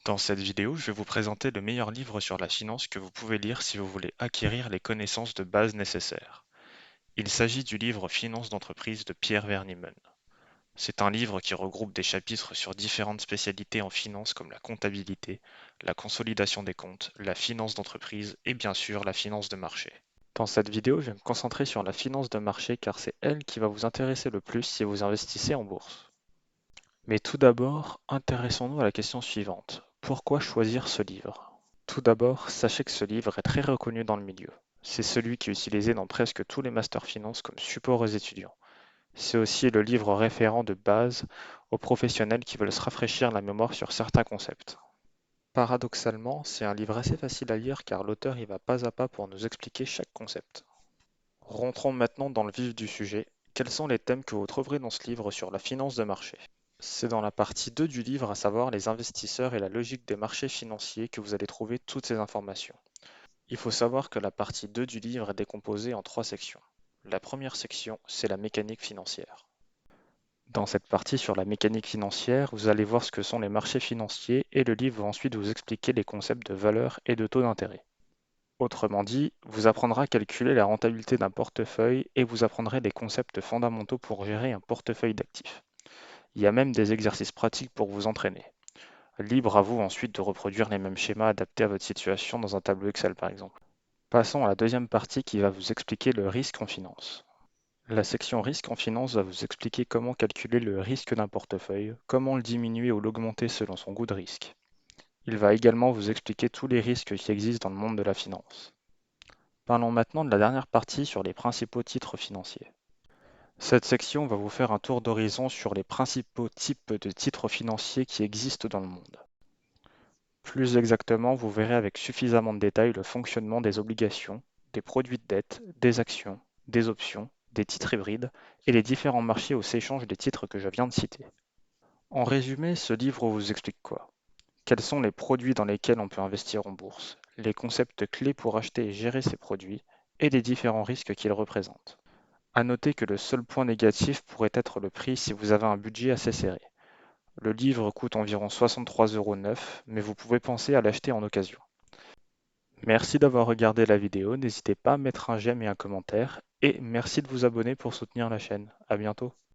Dans cette vidéo, je vais vous présenter le meilleur livre sur la finance que vous pouvez lire si vous voulez acquérir les connaissances de base nécessaires. Il s'agit du livre Finance d'entreprise de Pierre Vernimen. C'est un livre qui regroupe des chapitres sur différentes spécialités en finance comme la comptabilité, la consolidation des comptes, la finance d'entreprise et bien sûr la finance de marché. Dans cette vidéo, je vais me concentrer sur la finance de marché car c'est elle qui va vous intéresser le plus si vous investissez en bourse. Mais tout d'abord, intéressons-nous à la question suivante. Pourquoi choisir ce livre? Tout d'abord, sachez que ce livre est très reconnu dans le milieu. C'est celui qui est utilisé dans presque tous les masters finance comme support aux étudiants. C'est aussi le livre référent de base aux professionnels qui veulent se rafraîchir la mémoire sur certains concepts. Paradoxalement, c'est un livre assez facile à lire car l'auteur y va pas à pas pour nous expliquer chaque concept. Rentrons maintenant dans le vif du sujet. Quels sont les thèmes que vous trouverez dans ce livre sur la finance de marché? C'est dans la partie 2 du livre, à savoir les investisseurs et la logique des marchés financiers, que vous allez trouver toutes ces informations. Il faut savoir que la partie 2 du livre est décomposée en 3 sections. La première section, c'est la mécanique financière. Dans cette partie sur la mécanique financière, vous allez voir ce que sont les marchés financiers et le livre va ensuite vous expliquer les concepts de valeur et de taux d'intérêt. Autrement dit, vous apprendrez à calculer la rentabilité d'un portefeuille et vous apprendrez des concepts fondamentaux pour gérer un portefeuille d'actifs. Il y a même des exercices pratiques pour vous entraîner. Libre à vous ensuite de reproduire les mêmes schémas adaptés à votre situation dans un tableau Excel par exemple. Passons à la deuxième partie qui va vous expliquer le risque en finance. La section risque en finance va vous expliquer comment calculer le risque d'un portefeuille, comment le diminuer ou l'augmenter selon son goût de risque. Il va également vous expliquer tous les risques qui existent dans le monde de la finance. Parlons maintenant de la dernière partie sur les principaux titres financiers. Cette section va vous faire un tour d'horizon sur les principaux types de titres financiers qui existent dans le monde. Plus exactement, vous verrez avec suffisamment de détails le fonctionnement des obligations, des produits de dette, des actions, des options, des titres hybrides et les différents marchés où s'échangent les titres que je viens de citer. En résumé, ce livre vous explique quoi? Quels sont les produits dans lesquels on peut investir en bourse, les concepts clés pour acheter et gérer ces produits et les différents risques qu'ils représentent. À noter que le seul point négatif pourrait être le prix si vous avez un budget assez serré. Le livre coûte environ 63,9 € neuf, mais vous pouvez penser à l'acheter en occasion. Merci d'avoir regardé la vidéo, n'hésitez pas à mettre un j'aime et un commentaire, et merci de vous abonner pour soutenir la chaîne. À bientôt.